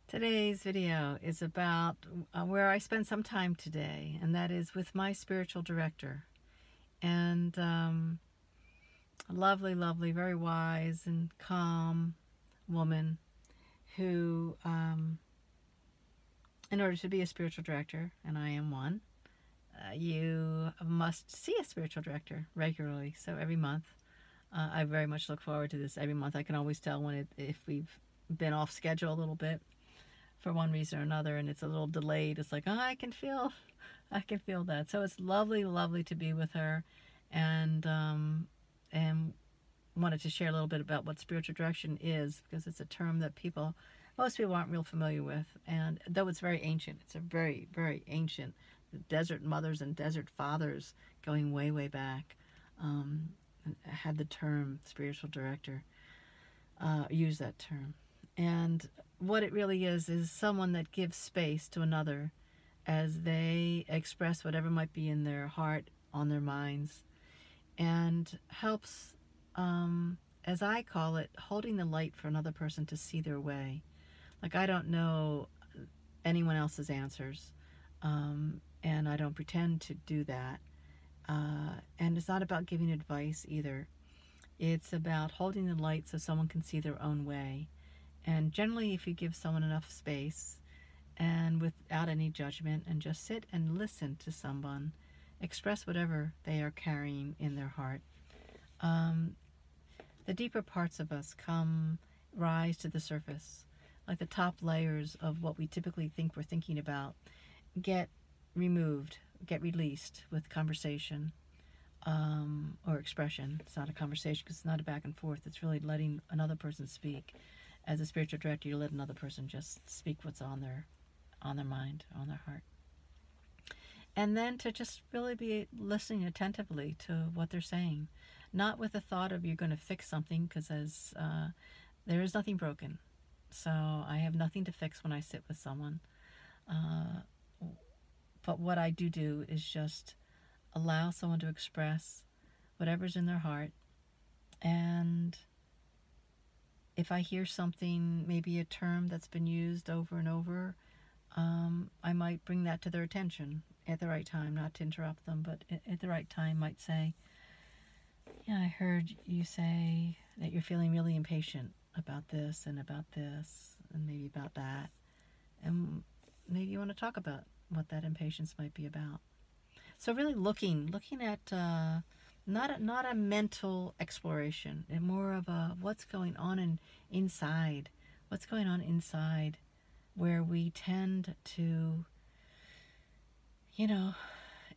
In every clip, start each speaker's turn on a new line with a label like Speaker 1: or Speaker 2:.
Speaker 1: Today's video is about where I spent some time today, and that is with my spiritual director. And a lovely, lovely, very wise and calm woman who, in order to be a spiritual director, and I am one, you must see a spiritual director regularly. So every month, I very much look forward to this. Every month I can always tell when if we've been off schedule a little bit for one reason or another, and it's a little delayed. It's like, oh, I can feel that. So it's lovely, lovely to be with her, and wanted to share a little bit about what spiritual direction is, because it's a term that most people aren't real familiar with, and though it's very ancient, it's a very, very ancient. The desert mothers and desert fathers, going way, way back, had the term spiritual director, use that term. And what it really is someone that gives space to another as they express whatever might be in their heart, on their minds, and helps, as I call it, holding the light for another person to see their way. Like, I don't know anyone else's answers, and I don't pretend to do that. And it's not about giving advice either. It's about holding the light so someone can see their own way. And generally, if you give someone enough space and without any judgment, and just sit and listen to someone express whatever they are carrying in their heart, the deeper parts of us rise to the surface. Like the top layers of what we typically think we're thinking about get removed, get released with conversation, or expression. It's not a conversation because it's not a back and forth. It's really letting another person speak. As a spiritual director, you let another person just speak what's on their mind, on their heart. And then to just really be listening attentively to what they're saying. Not with the thought of you're going to fix something, because there is nothing broken. So I have nothing to fix when I sit with someone. But what I do is just allow someone to express whatever's in their heart. And if I hear something, maybe a term that's been used over and over, I might bring that to their attention at the right time, not to interrupt them, but at the right time might say, yeah, I heard you say that you're feeling really impatient about this and maybe about that. And maybe you want to talk about what that impatience might be about. So really looking at not a mental exploration, and more of a what's going on inside. What's going on inside, where we tend to,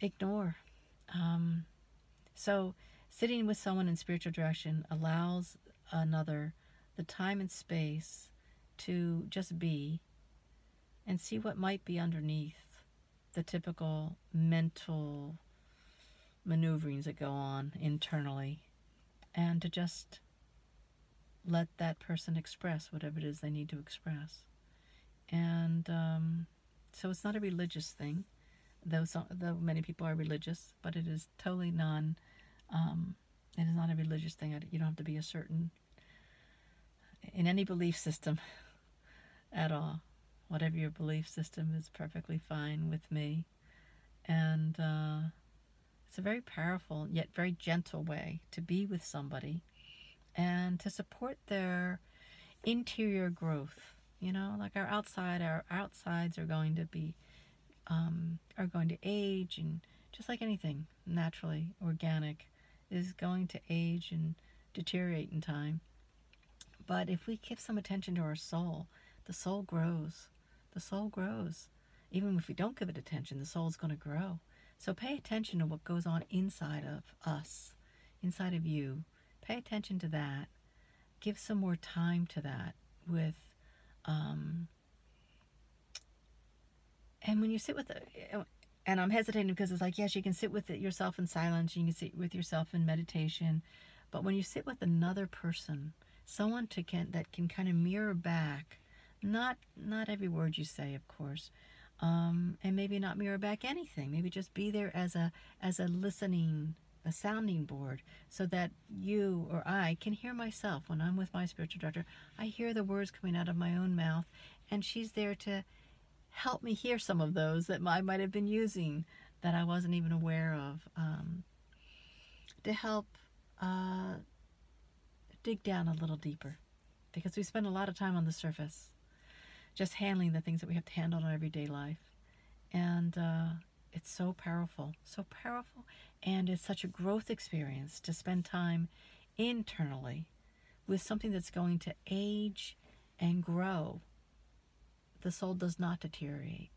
Speaker 1: ignore. So sitting with someone in spiritual direction allows another the time and space to just be and see what might be underneath the typical mental maneuverings that go on internally, and to just let that person express whatever it is they need to express. And so it's not a religious thing, though many people are religious, but it is totally it is not a religious thing. You don't have to be in any belief system at all. Whatever your belief system is perfectly fine with me. And it's a very powerful yet very gentle way to be with somebody and to support their interior growth. Like our outsides are going to be are going to age, and just like anything naturally organic is going to age and deteriorate in time. But if we give some attention to our soul, the soul grows. The soul grows. Even if we don't give it attention, the soul is going to grow. So pay attention to what goes on inside of us, inside of you. Pay attention to that. Give some more time to that with, and when you sit with and I'm hesitating because it's like, yes, you can sit with yourself in silence, you can sit with yourself in meditation, but when you sit with another person, someone that can kind of mirror back, not every word you say, of course, and maybe not mirror back anything, maybe just be there as a listening a sounding board, so that you or I can hear myself when I'm with my spiritual director. I hear the words coming out of my own mouth, and she's there to help me hear some of those that I might have been using that I wasn't even aware of, to help dig down a little deeper, because we spend a lot of time on the surface just handling the things that we have to handle in our everyday life. And it's so powerful, and it's such a growth experience to spend time internally with something that's going to age and grow. The soul does not deteriorate.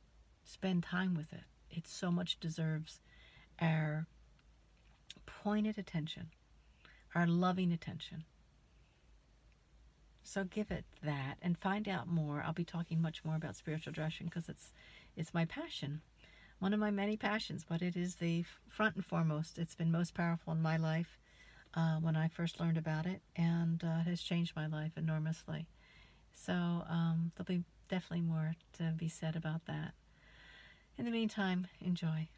Speaker 1: Spend time with it. It so much deserves our pointed attention, our loving attention. So give it that and find out more. I'll be talking much more about spiritual direction because it's my passion, one of my many passions, but it is the front and foremost. It's been most powerful in my life when I first learned about it, and has changed my life enormously. So there'll be definitely more to be said about that. In the meantime, enjoy.